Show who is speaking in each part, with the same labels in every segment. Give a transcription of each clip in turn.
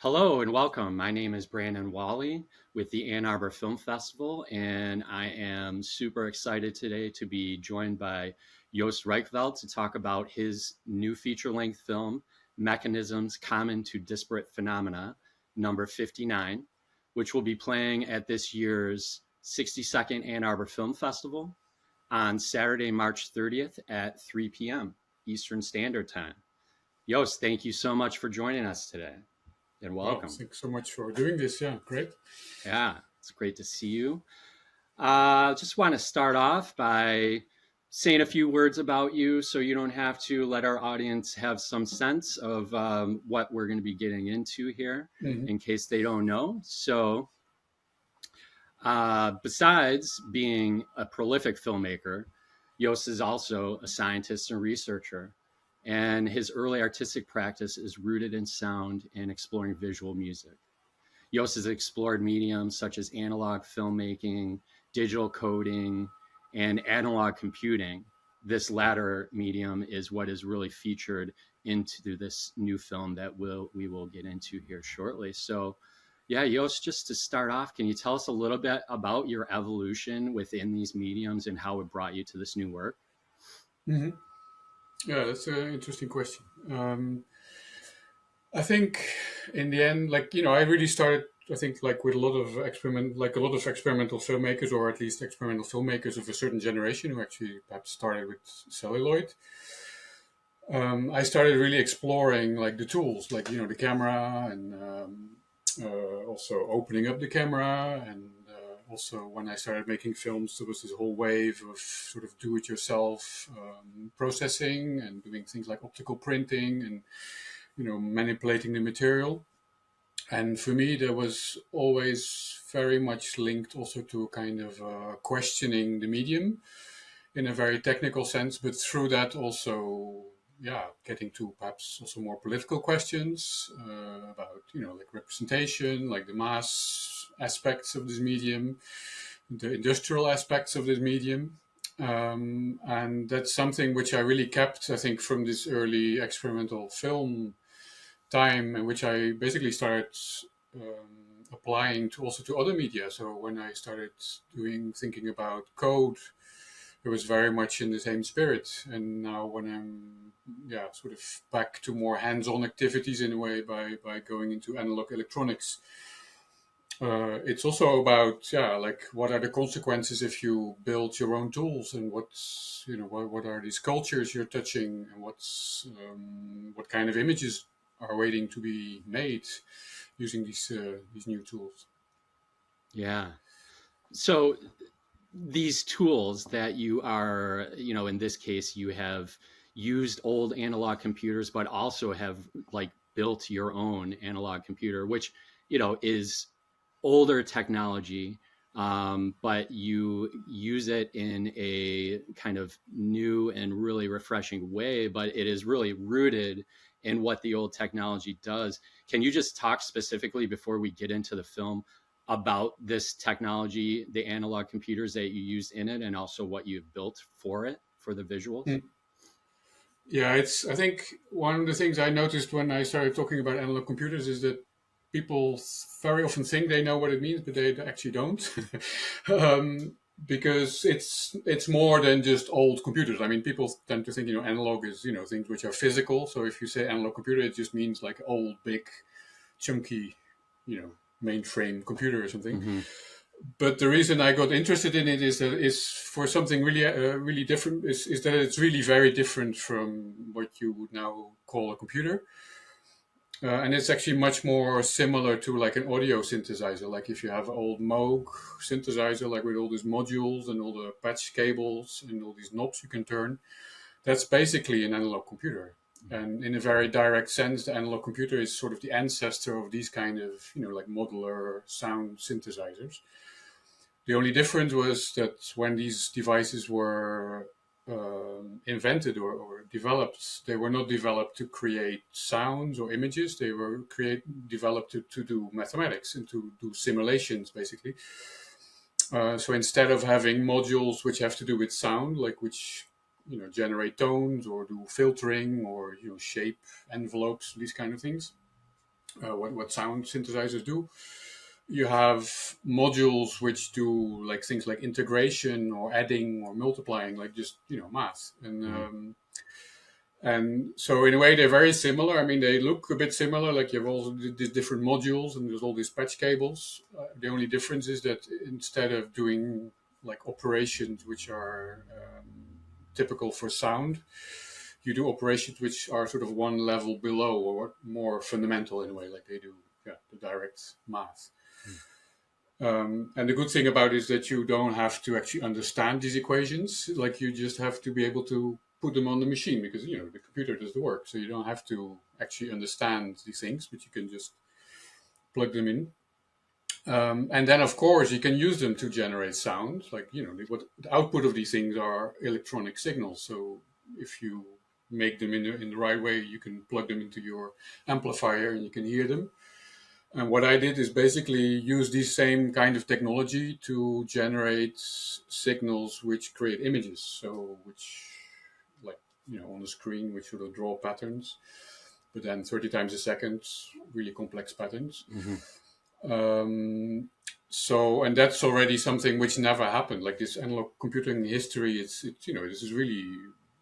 Speaker 1: Hello and welcome. My name is Brandon Wally with the Ann Arbor Film Festival, and I am super excited today to be joined by Joost Rekveld to talk about his new feature-length film, Mechanisms Common to Disparate Phenomena, number 59, which will be playing at this year's 62nd Ann Arbor Film Festival on Saturday, March 30th at 3 p.m. Eastern Standard Time. Joost, thank you so much for joining us today and
Speaker 2: Wow,
Speaker 1: welcome.
Speaker 2: thanks so much for doing this. Yeah, great.
Speaker 1: Yeah, it's great to see you. Just want to start off by saying a few words about you so you don't have to let our audience have some sense of what we're going to be getting into here
Speaker 2: Hmm.
Speaker 1: in case they don't know. So, besides being a prolific filmmaker, Yost is also a scientist and researcher. And his early artistic practice is rooted in sound and exploring visual music. Yost has explored mediums such as analog filmmaking, digital coding, and analog computing. This latter medium is what is really featured into this new film that we will get into here shortly. So, yeah, Yost, just to start off, can you tell us a little bit about your evolution within these mediums and how it brought you to this new work?
Speaker 2: Hmm. Yeah, that's an interesting question. I think in the end, I really started. I think with a lot of experimental filmmakers, or at least experimental filmmakers of a certain generation who actually perhaps started with celluloid. I started really exploring the tools, the camera, and also opening up the camera, and also when I started making films, there was this whole wave of sort of do-it-yourself processing and doing things like optical printing and manipulating the material. And for me, there was always very much linked also to kind of questioning the medium in a very technical sense, but through that also, yeah, getting to perhaps also more political questions about, representation, like the mass aspects of this medium, the industrial aspects of this medium. And that's something which I really kept, I think, from this early experimental film time, and which I basically started applying to also to other media. So when I started thinking about code, it was very much in the same spirit. And now when I'm sort of back to more hands-on activities in a way by going into analog electronics, it's also about what are the consequences if you build your own tools, and what are these cultures you're touching, and what kind of images are waiting to be made using these new tools.
Speaker 1: Yeah. So these tools that you are, in this case, you have used old analog computers, but also have like built your own analog computer, which, is older technology, but you use it in a kind of new and really refreshing way, but it is really rooted in what the old technology does. Can you just talk specifically before we get into the film about this technology, the analog computers that you used in it, and also what you've built for it, for the visuals?
Speaker 2: Mm. Yeah, I think one of the things I noticed when I started talking about analog computers is that people very often think they know what it means, but they actually don't. um, because it's more than just old computers. I mean, people tend to think analog is things which are physical. So if you say analog computer, it just means like old, big, chunky, mainframe computer or something.
Speaker 1: Mm-hmm.
Speaker 2: But the reason I got interested in it is for something really really different. Is that it's really very different from what you would now call a computer. And it's actually much more similar to like an audio synthesizer. Like if you have an old Moog synthesizer, like with all these modules and all the patch cables and all these knobs you can turn, that's basically an analog computer. And in a very direct sense, the analog computer is sort of the ancestor of these kind of, like modular sound synthesizers. The only difference was that when these devices were invented or developed, they were not developed to create sounds or images. They were developed to do mathematics and to do simulations, basically. So instead of having modules which have to do with sound, like which generate tones or do filtering or shape envelopes, these kind of things, what sound synthesizers do. You have modules which do like things like integration or adding or multiplying, like just math. And so in a way they're very similar. I mean, they look a bit similar. Like you have all these different modules and there's all these patch cables. The only difference is that instead of doing like operations which are typical for sound, you do operations which are sort of one level below or more fundamental in a way, like they do the direct math. And the good thing about it is that you don't have to actually understand these equations. Like you just have to be able to put them on the machine because the computer does the work. So you don't have to actually understand these things, but you can just plug them in. And then of course you can use them to generate sound. Like what the output of these things are electronic signals. So if you make them in the right way, you can plug them into your amplifier and you can hear them. And what I did is basically use this same kind of technology to generate signals which create images. So which, like, on the screen, which sort of draw patterns, but then 30 times a second, really complex patterns. So, and that's already something which never happened. Like this analog computing history, it's this is really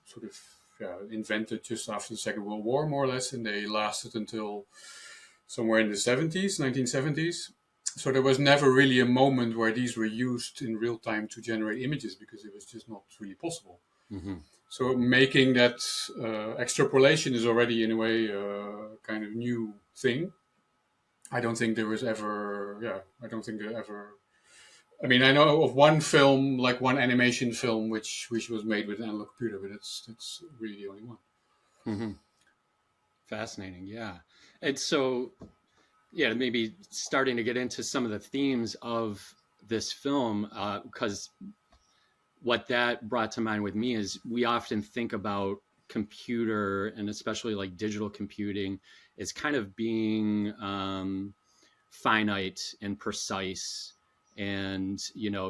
Speaker 2: sort of invented just after the Second World War, more or less, and they lasted until somewhere in the 1970s. So there was never really a moment where these were used in real time to generate images because it was just not really possible. So making that extrapolation is already in a way kind of new thing. I don't think there ever. I mean, I know of one film, like one animation film, which was made with an analog computer, but that's really the only one.
Speaker 1: Fascinating, yeah. And so, maybe starting to get into some of the themes of this film, because what that brought to mind with me is we often think about computer and especially like digital computing as kind of being finite and precise, and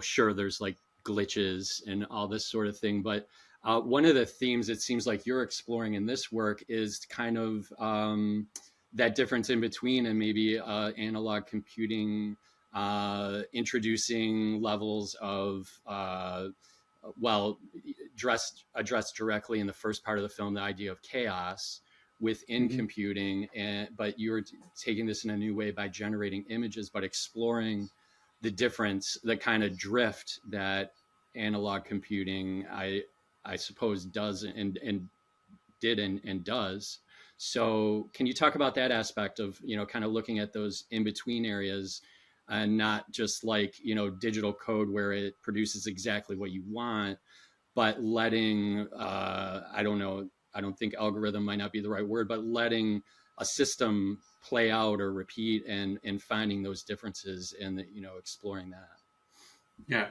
Speaker 1: sure, there's like glitches and all this sort of thing, but one of the themes it seems like you're exploring in this work is kind of that difference in between and maybe analog computing introducing levels of addressed directly in the first part of the film, the idea of chaos within computing, but you're taking this in a new way by generating images, but exploring the difference, the kind of drift that analog computing, I suppose, does and did and does. So can you talk about that aspect of, kind of looking at those in between areas and not just like, digital code where it produces exactly what you want, but letting, I don't think algorithm might not be the right word, but letting a system play out or repeat and finding those differences and, exploring that.
Speaker 2: Yeah.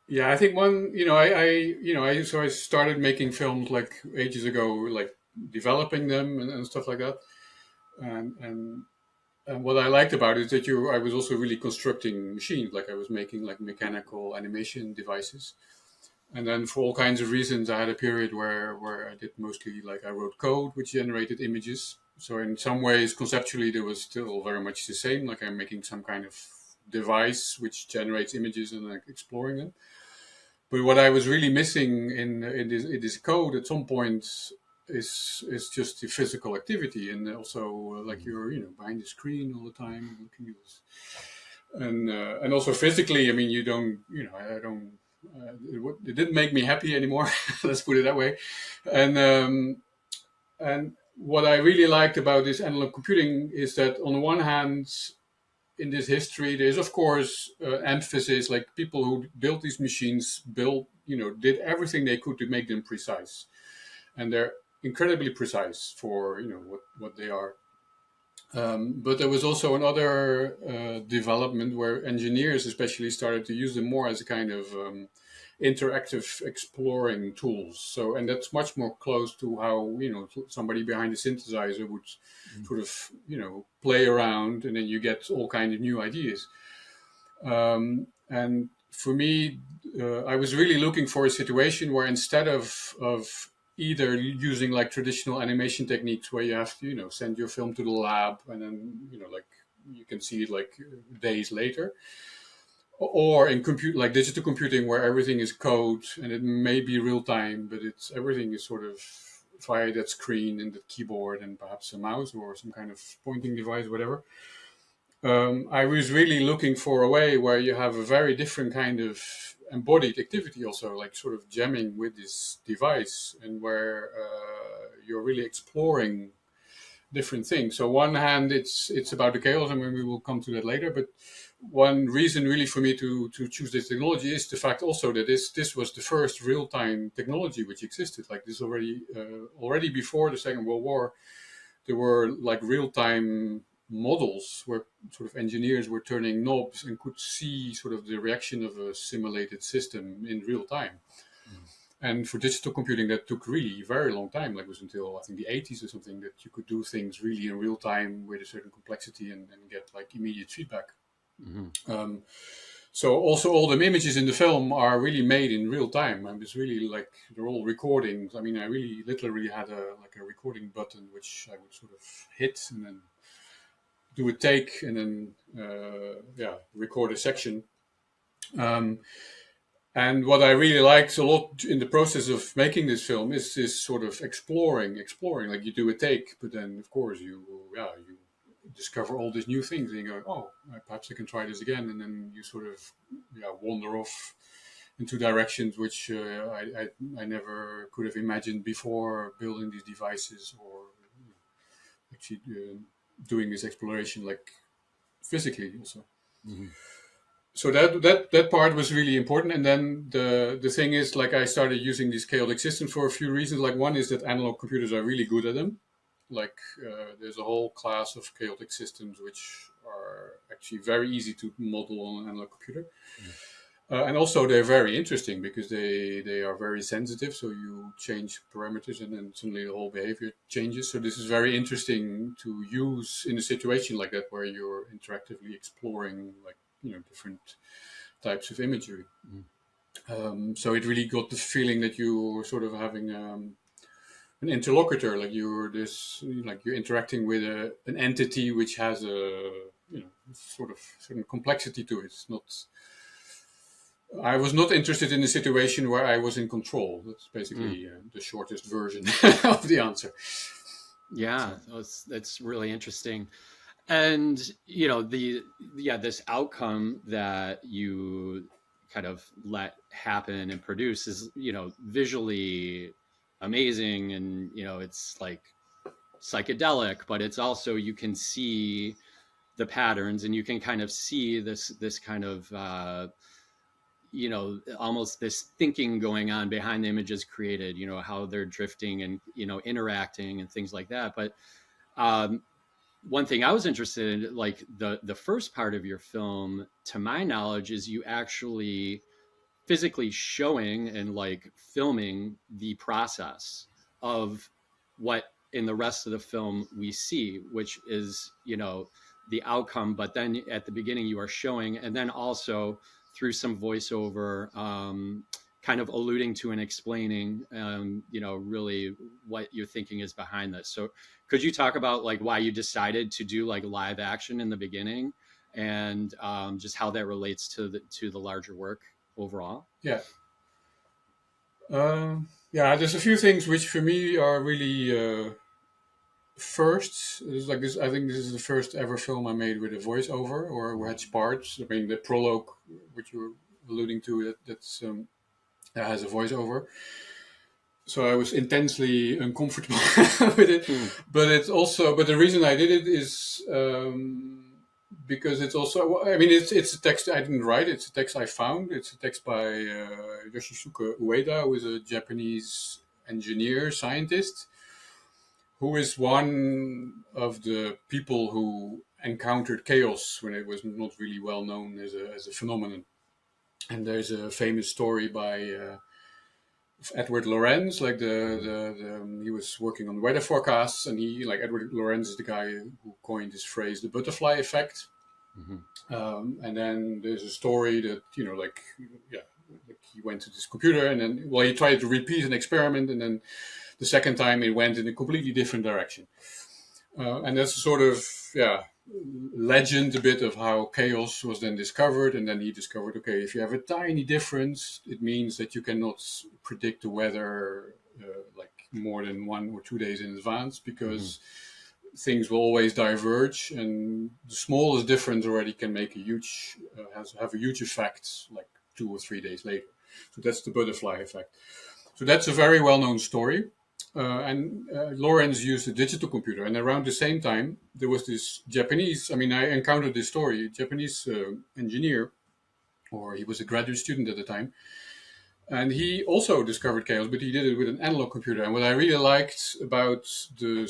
Speaker 2: Yeah, I think one, I started making films like ages ago, like developing them and stuff like that. And what I liked about it is that I was also really constructing machines, like I was making like mechanical animation devices. And then for all kinds of reasons, I had a period where I did mostly like I wrote code which generated images. So in some ways, conceptually, there was still very much the same. Like I'm making some kind of device which generates images and like exploring them. But what I was really missing in this code at some point is just the physical activity, and also like you're behind the screen all the time looking at this, and also physically. I mean, you don't I don't. It didn't make me happy anymore. Let's put it that way. And what I really liked about this analog computing is that on the one hand, in this history, there's of course emphasis, like people who built these machines did everything they could to make them precise, and they're incredibly precise for what they are. But there was also another development where engineers especially started to use them more as a kind of interactive exploring tools. So, and that's much more close to how somebody behind the synthesizer would sort of play around, and then you get all kinds of new ideas. And for me, I was really looking for a situation where instead of either using like traditional animation techniques where you have to, send your film to the lab and then, like you can see it like days later, or in compute like digital computing where everything is code and it may be real time, but it's everything is sort of via that screen and the keyboard and perhaps a mouse or some kind of pointing device, whatever. I was really looking for a way where you have a very different kind of embodied activity, also like sort of jamming with this device, and where you're really exploring different things. So one hand, it's about the chaos, and we will come to that later. But one reason really for me to choose this technology is the fact also that this was the first real time technology which existed. Like this already before the Second World War, there were like real time models where sort of engineers were turning knobs and could see sort of the reaction of a simulated system in real time.
Speaker 1: Mm.
Speaker 2: And for digital computing, that took really a very long time. Like it was until I think the 80s or something that you could do things really in real time with a certain complexity and get like immediate feedback.
Speaker 1: Mm-hmm.
Speaker 2: So also all the images in the film are really made in real time. And it's really like they're all recordings. I mean, I really literally had a recording button which I would sort of hit and then do a take and then record a section. And what I really liked a lot in the process of making this film is this sort of exploring. Like you do a take, but then of course you discover all these new things, and you go, oh, perhaps I can try this again, and then you sort of wander off into directions which I never could have imagined before building these devices or actually doing this exploration like physically also.
Speaker 1: Mm-hmm.
Speaker 2: So that part was really important. And then the thing is, like, I started using these chaotic systems for a few reasons. Like one is that analog computers are really good at them. Like there's a whole class of chaotic systems which are actually very easy to model on an analog computer. And also they're very interesting because they are very sensitive. So you change parameters and then suddenly the whole behavior changes. So this is very interesting to use in a situation like that where you're interactively exploring like different types of imagery. So it really got the feeling that you're sort of having an interlocutor, like you're interacting with an entity which has a sort of certain complexity to it. It's not. I was not interested in a situation where I was in control. That's basically the shortest version of the answer.
Speaker 1: Yeah, that's really interesting. And this outcome that you kind of let happen and produce is visually amazing, and it's like psychedelic, but it's also, you can see the patterns and you can kind of see this kind of almost this thinking going on behind the images created, how they're drifting and interacting and things like that. But one thing I was interested in, like the first part of your film, to my knowledge, is you actually physically showing and like filming the process of what in the rest of the film we see, which is the outcome. But then at the beginning you are showing, and then also through some voiceover, kind of alluding to and explaining, really what your thinking is behind this. So could you talk about like why you decided to do like live action in the beginning, and just how that relates to the larger work overall?
Speaker 2: Yeah. There's a few things which for me are really first. It's like this. I think this is the first ever film I made with a voiceover or had parts. I mean, the prologue, which you were alluding to, that has a voiceover. So I was intensely uncomfortable with it. But the reason I did it is because it's also, I mean, it's a text I didn't write. It's a text I found. It's a text by Yoshisuke Ueda, who is a Japanese engineer, scientist, who is one of the people who encountered chaos when it was not really well known as a phenomenon. And there's a famous story by Edward Lorenz, like he was working on weather forecasts, and Edward Lorenz is the guy who coined this phrase, the butterfly effect. And then there's a story that he went to this computer and then he tried to repeat an experiment, and then The second time it went in a completely different direction. And that's a sort of, legend a bit of how chaos was then discovered. And then he discovered, okay, if you have a tiny difference, it means that you cannot predict the weather like more than 1 or 2 days in advance, because things will always diverge, and the smallest difference already can make a huge, have a huge effect like 2 or 3 days later. So that's the butterfly effect. So that's a very well-known story. And Lawrence used a digital computer. And around the same time, there was this Japanese, I mean, I encountered this story, Japanese engineer, or he was a graduate student at the time. And he also discovered chaos, but he did it with an analog computer. And what I really liked about the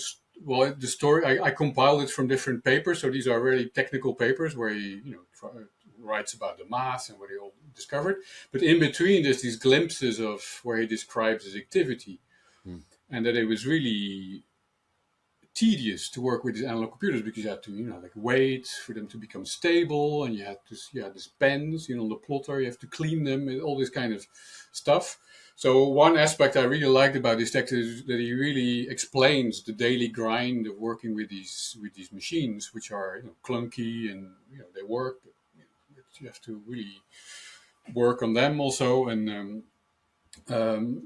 Speaker 2: story, I compiled it from different papers. So these are really technical papers where he, writes about the math and what he all discovered. But in between, there's these glimpses of where he describes his activity. And that it was really tedious to work with these analog computers, because you had to, like wait for them to become stable, and you had this pens, on the plotter, you have to clean them, and all this kind of stuff. So one aspect I really liked about this text is that he really explains the daily grind of working with these machines, which are clunky, and they work, but you have to really work on them also. And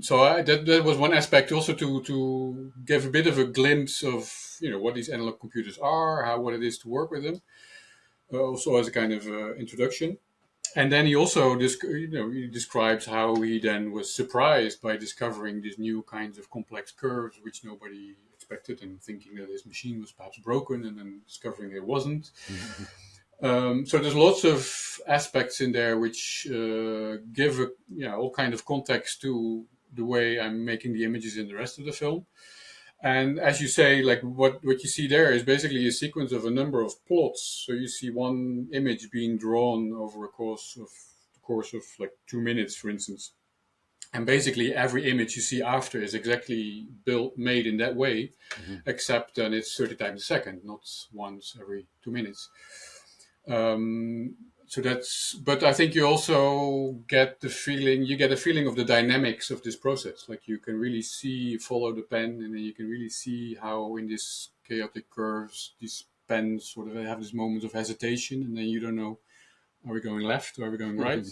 Speaker 2: so that was one aspect, also to give a bit of a glimpse of what these analog computers are, what it is to work with them, also as a kind of introduction. And then he also he describes how he then was surprised by discovering these new kinds of complex curves which nobody expected, and thinking that his machine was perhaps broken, and then discovering it wasn't. So there's lots of aspects in there which give all kind of context to the way I'm making the images in the rest of the film. And as you say, like what you see there is basically a sequence of a number of plots. So you see one image being drawn over a course of like 2 minutes, for instance. And basically every image you see after is exactly made in that way, except then it's 30 times a second, not once every 2 minutes. So but I think you also get a feeling of the dynamics of this process. Like you can really follow the pen, and then you can really see how in this chaotic curves, these pens sort of have this moment of hesitation, and then you don't know, are we going left or are we going right?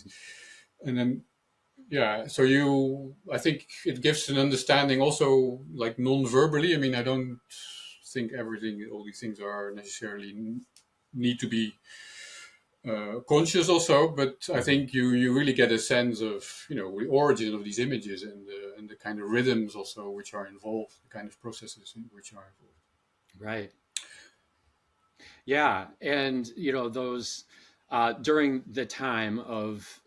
Speaker 2: And then, so I think it gives an understanding also, like non-verbally. I mean, I don't think all these things are necessarily need to be conscious also, but I think you really get a sense of the origin of these images, and the kind of rhythms also which are involved, the kind of processes which are involved.
Speaker 1: Right. Yeah, and those during the time of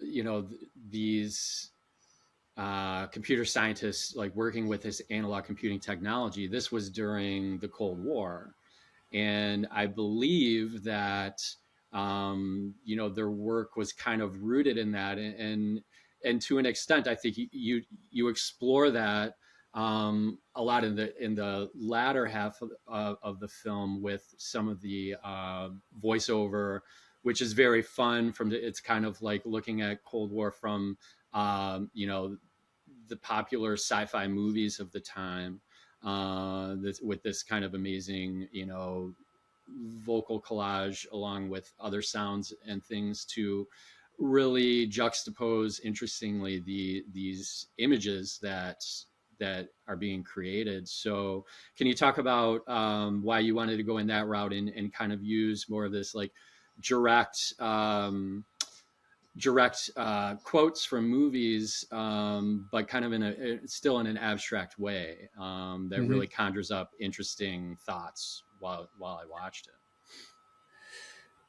Speaker 1: these computer scientists like working with this analog computing technology. This was during the Cold War, and I believe that their work was kind of rooted in that, and to an extent, I think you explore that a lot in the latter half of the film with some of the voiceover, which is very fun. It's kind of like looking at Cold War from the popular sci-fi movies of the time, with this kind of amazing vocal collage along with other sounds and things to really juxtapose interestingly these images that are being created. So can you talk about why you wanted to go in that route and kind of use more of this like direct quotes from movies, but kind of still in an abstract way, that really conjures up interesting thoughts while I watched it.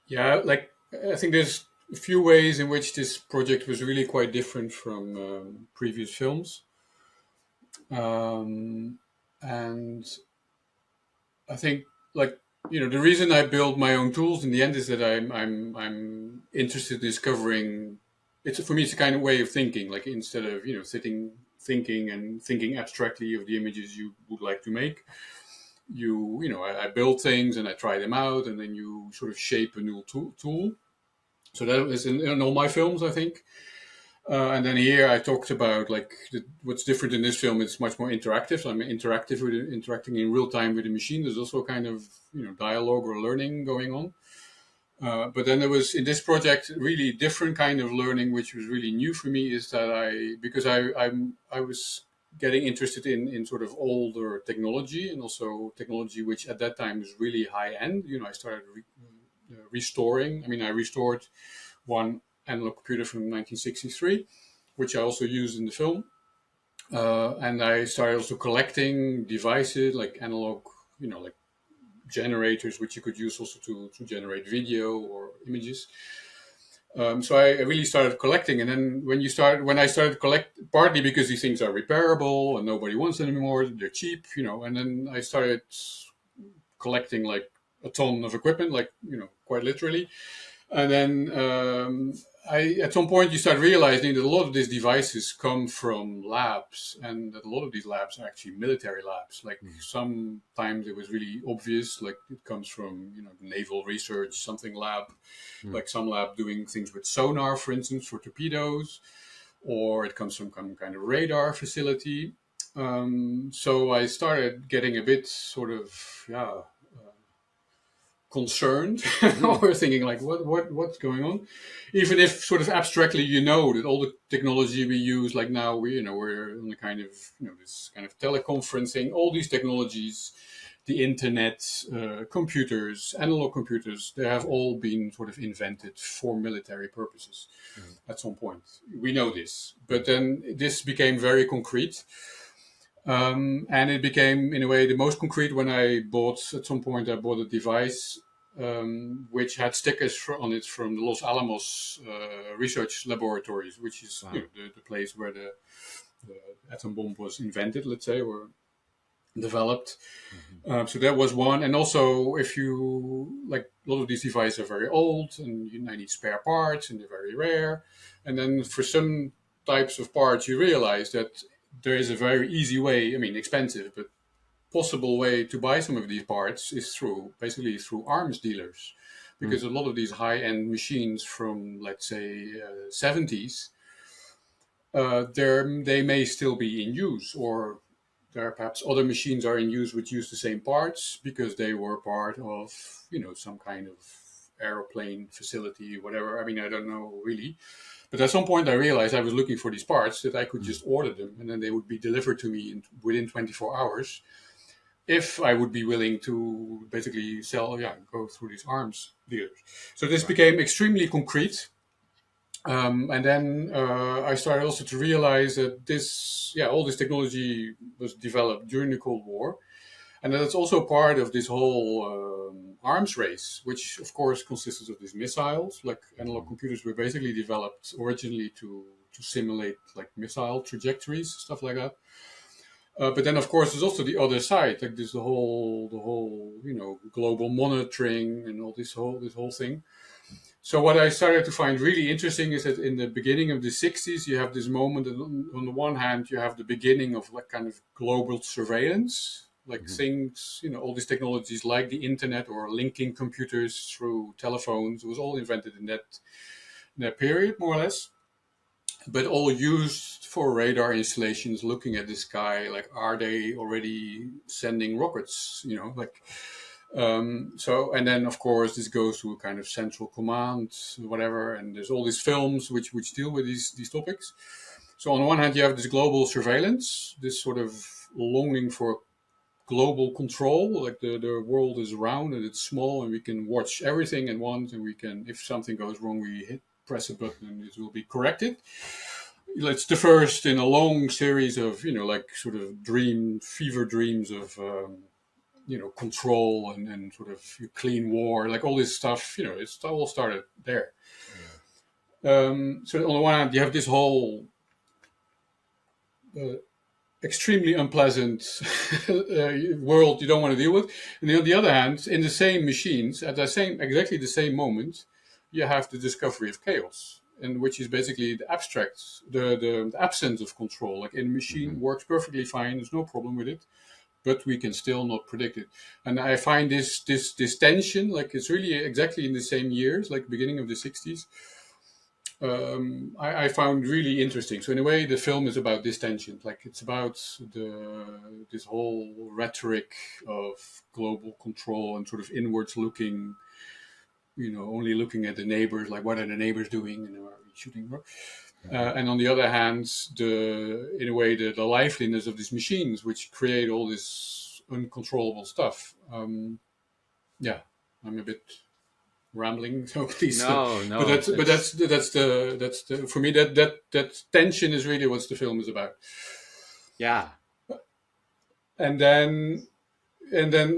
Speaker 2: Yeah, like I think there's a few ways in which this project was really quite different from previous films, and I think the reason I build my own tools in the end is that I'm interested in discovering. For me, it's a kind of way of thinking. Like instead of thinking abstractly of the images you would like to make, I build things and I try them out, and then you sort of shape a new tool. So that is in all my films, I think. And then here I talked about like what's different in this film. It's much more interactive. So I'm interacting in real time with the machine. There's also kind of dialogue or learning going on. But then there was in this project really different kind of learning, which was really new for me. Is that I was getting interested in sort of older technology and also technology which at that time was really high end. I started restoring. I mean, I restored one analog computer from 1963, which I also used in the film. And I started also collecting devices like analog, like generators, which you could use also to generate video or images. So I really started collecting, and then when I started collect, partly because these things are repairable and nobody wants them anymore, they're cheap, and then I started collecting like a ton of equipment, like quite literally. And then at some point you start realizing that a lot of these devices come from labs, and that a lot of these labs are actually military labs. Like sometimes it was really obvious, like it comes from the naval research something lab, like some lab doing things with sonar, for instance, for torpedoes, or it comes from some kind of radar facility. So I started getting a bit sort of concerned or thinking like what's going on, even if sort of abstractly that all the technology we use, like now we're on the kind of this kind of teleconferencing, all these technologies, the internet, computers, analog computers, they have all been sort of invented for military purposes at some point. We know this, but then this became very concrete. And it became, in a way, the most concrete when at some point I bought a device which had stickers on it from the Los Alamos research laboratories, which is the place where the atom bomb was invented, let's say, or developed. So that was one. And also, if you, like, a lot of these devices are very old and I need spare parts and they're very rare. And then for some types of parts, you realize that there is a very easy way, I mean, expensive, but possible way to buy some of these parts is basically through arms dealers. Because a lot of these high-end machines from, let's say, 70s, they may still be in use, or there are perhaps other machines are in use which use the same parts because they were part of, some kind of aeroplane facility, whatever. I mean, I don't know really. But at some point I realized I was looking for these parts that I could just order them and then they would be delivered to me within 24 hours if I would be willing to basically go through these arms dealers. So this became extremely concrete. And then I started also to realize that all this technology was developed during the Cold War. And that's also part of this whole arms race, which of course consisted of these missiles. Like analog computers were basically developed originally to simulate like missile trajectories, stuff like that. But then of course there's also the other side, like the whole global monitoring and all this whole thing. So what I started to find really interesting is that in the beginning of the 60s, you have this moment that on the one hand, you have the beginning of like kind of global surveillance, like things, all these technologies like the internet or linking computers through telephones. It was all invented in that period, more or less, but all used for radar installations, looking at the sky, like, are they already sending rockets, and then of course this goes to a kind of central command, whatever, and there's all these films which deal with these topics. So on the one hand you have this global surveillance, this sort of longing for global control, like the world is round and it's small and we can watch everything at once, and we can, if something goes wrong, we press a button and it will be corrected. It's the first in a long series of sort of fever dreams of control and sort of clean war, like all this stuff, it's all started there. So on the one hand, you have this whole extremely unpleasant world you don't want to deal with. And on the other hand, in the same machines, at exactly the same moment, you have the discovery of chaos, and which is basically the abstract, the absence of control. Like in a machine works perfectly fine, there's no problem with it, but we can still not predict it. And I find this tension, like it's really exactly in the same years, like beginning of the 60s. I found really interesting. So in a way, the film is about this tension. Like it's about this whole rhetoric of global control and sort of inwards looking. Only looking at the neighbors, like what are the neighbors doing, and are we shooting? And on the other hand, in a way, the liveliness of these machines, which create all this uncontrollable stuff. Yeah, I'm a bit rambling, so please.
Speaker 1: No,
Speaker 2: But
Speaker 1: no,
Speaker 2: that's the for me that tension is really what the film is about.
Speaker 1: yeah.
Speaker 2: And then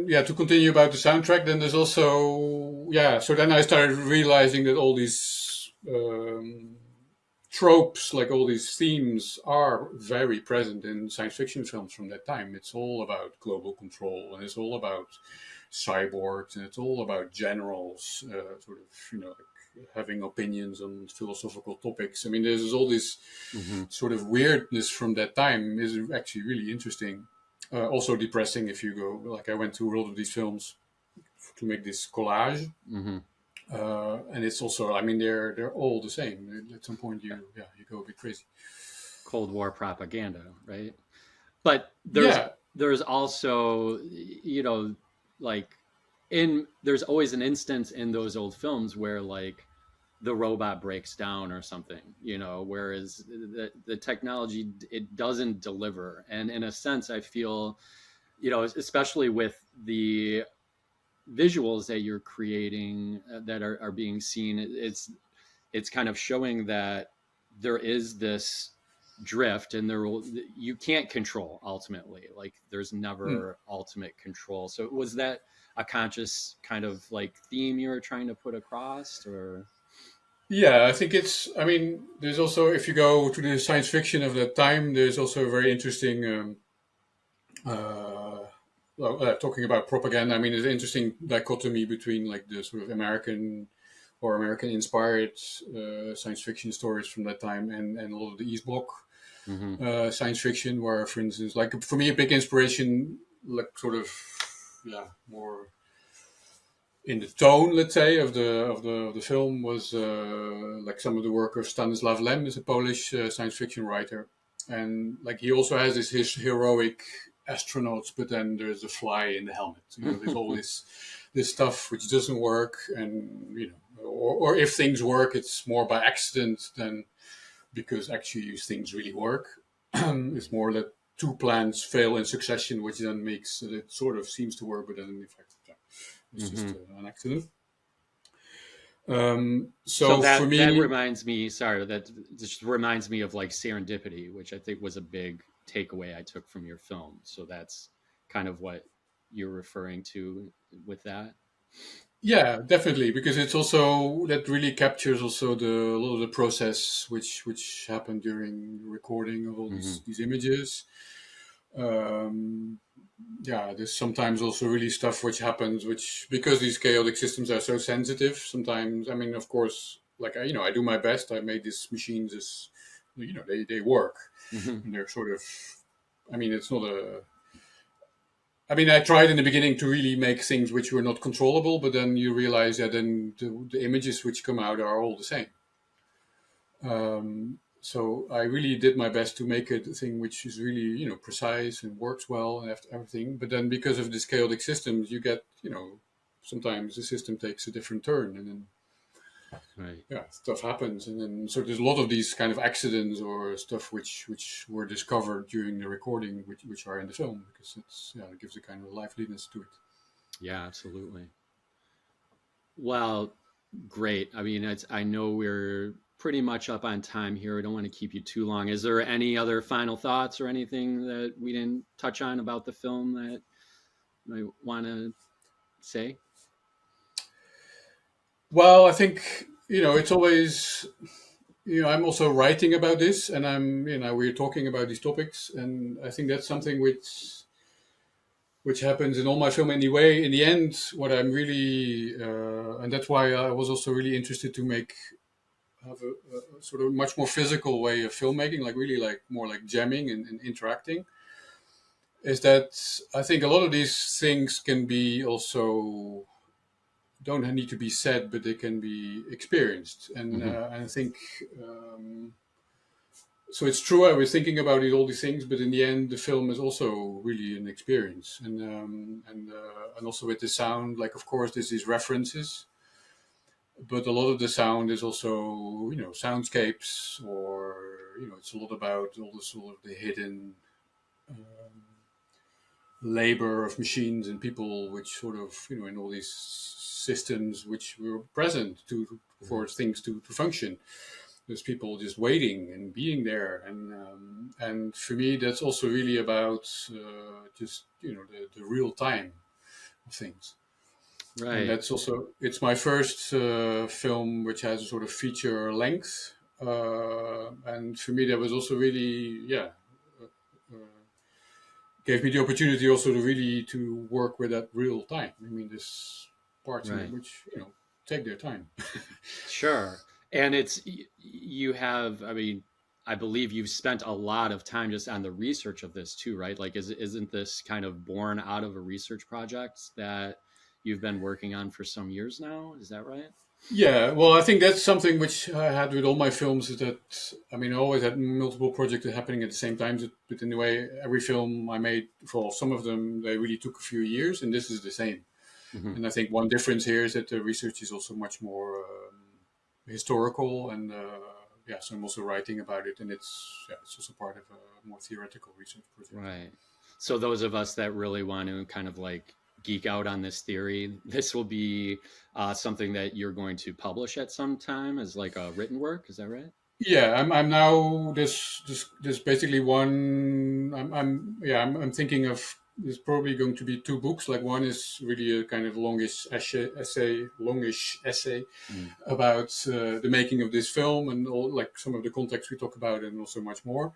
Speaker 2: yeah, to continue about the soundtrack, then there's also so then I started realizing that all these tropes, like all these themes, are very present in science fiction films from that time. It's all about global control, and it's all about cyborgs, and it's all about generals, sort of, like having opinions on philosophical topics. I mean, there's all this sort of weirdness from that time is actually really interesting. Also depressing if you go, like I went through a lot of these films to make this collage. And it's also, I mean, they're all the same. At some point, you go a bit crazy.
Speaker 1: Cold War propaganda, right? But
Speaker 2: Yeah.
Speaker 1: there's also, like there's always an instance in those old films where like the robot breaks down or something, whereas the technology, it doesn't deliver. And in a sense, I feel, especially with the visuals that you're creating that are being seen, it's kind of showing that there is this drift, and you can't control ultimately. Like there's
Speaker 2: Mm.
Speaker 1: never ultimate control. So was that a conscious kind of like theme you were trying to put across, or?
Speaker 2: Yeah, I think I mean, there's also, if you go to the science fiction of that time, there's also a very interesting, talking about propaganda. I mean, there's an interesting dichotomy between like the sort of American or American inspired science fiction stories from that time, and a lot of the East Bloc science fiction, where, for instance, like for me, a big inspiration, like sort of, more in the tone, let's say, of the film was like some of the work of Stanislav Lem, is a Polish science fiction writer, and like he also has his heroic astronauts, but then there's a fly in the helmet. There's all this stuff which doesn't work, and or if things work, it's more by accident than because actually things really work. It's more that two plans fail in succession, which then makes it sort of seems to work, but then in fact it's just an accident.
Speaker 1: So
Speaker 2: For
Speaker 1: that
Speaker 2: me,
Speaker 1: reminds me, sorry, that just reminds me of like serendipity, which I think was a big takeaway I took from your film. So that's kind of what you're referring to with that.
Speaker 2: yeah, definitely, because it's also that really captures also a lot of the process which happened during recording of all these images. Um, there's sometimes also really stuff which happens, which, because these chaotic systems are so sensitive, sometimes, I mean, of course, like I do my best. I made these machines as, they work, and they're sort of, I mean, it's not a. I mean, I tried in the beginning to really make things which were not controllable, but then you realize that then the images which come out are all the same. So I really did my best to make it a thing which is really, precise and works well and everything. But then because of these chaotic systems, you get, sometimes the system takes a different turn, and then
Speaker 1: Right.
Speaker 2: stuff happens. And then so there's a lot of these kind of accidents or stuff which were discovered during the recording, which are in the film, because it gives a kind of liveliness to it.
Speaker 1: Yeah, absolutely. Well, great. I mean, I know we're pretty much up on time here. I don't want to keep you too long. Is there any other final thoughts or anything that we didn't touch on about the film that you might want to say?
Speaker 2: Well, I think, it's always, I'm also writing about this, and we're talking about these topics, and I think that's something which happens in all my film anyway. In the end, what I'm really, and that's why I was also really interested to have a sort of much more physical way of filmmaking, like really like more like jamming and interacting, is that I think a lot of these things can be also don't need to be said, but they can be experienced.
Speaker 1: Hmm.
Speaker 2: And I think so. It's true. I was thinking about all these things, but in the end, the film is also really an experience, and also with the sound. Like, of course, there's these references, but a lot of the sound is also soundscapes, or it's a lot about all the sort of the hidden labor of machines and people, which sort of in all these systems which were present to for things to function. There's people just waiting and being there, and for me that's also really about just the real time of things. And
Speaker 1: Right.
Speaker 2: that's also, it's my first film which has a sort of feature length, and for me that was also really, yeah, uh, gave me the opportunity also to really to work with that real time. I mean, there's parts in it
Speaker 1: Right.
Speaker 2: which take their time.
Speaker 1: Sure. And you have, I mean, I believe you've spent a lot of time just on the research of this too, right? Like, isn't this kind of born out of a research project that you've been working on for some years now? Is that right?
Speaker 2: Yeah, well, I think that's something which I had with all my films, is that, I mean, I always had multiple projects happening at the same time. But in a way, every film I made, for some of them, they really took a few years, and this is the same.
Speaker 1: Hmm.
Speaker 2: And I think one difference here is that the research is also much more historical, and yeah, so I'm also writing about it, and it's also part of a more theoretical research project.
Speaker 1: Right. So those of us that really want to kind of like geek out on this theory, this will be something that you're going to publish at some time as like a written work. Is that right?
Speaker 2: Yeah, I'm now this basically one. I'm thinking of, there's probably going to be two books. Like, one is really a kind of longish essay
Speaker 1: Mm.
Speaker 2: about the making of this film and all, like some of the context we talk about, and also much more.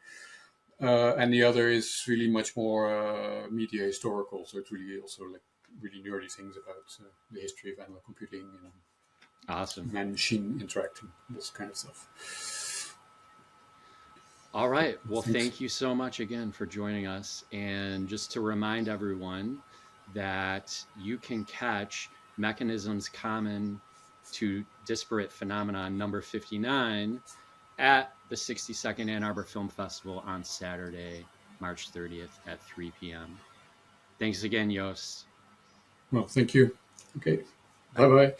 Speaker 2: And the other is really much more media historical. So it's really also like really nerdy things about the history of analog computing and
Speaker 1: Awesome.
Speaker 2: man-machine interaction, this kind of stuff.
Speaker 1: All right. Well,
Speaker 2: Thanks.
Speaker 1: thank you so much again for joining us. And just to remind everyone that you can catch Mechanisms Common to Disparate Phenomena number 59 at the 62nd Ann Arbor Film Festival on Saturday, March 30th at 3 p.m. Thanks again, Joost.
Speaker 2: Well, thank you. Okay. Bye
Speaker 1: Bye.
Speaker 2: bye.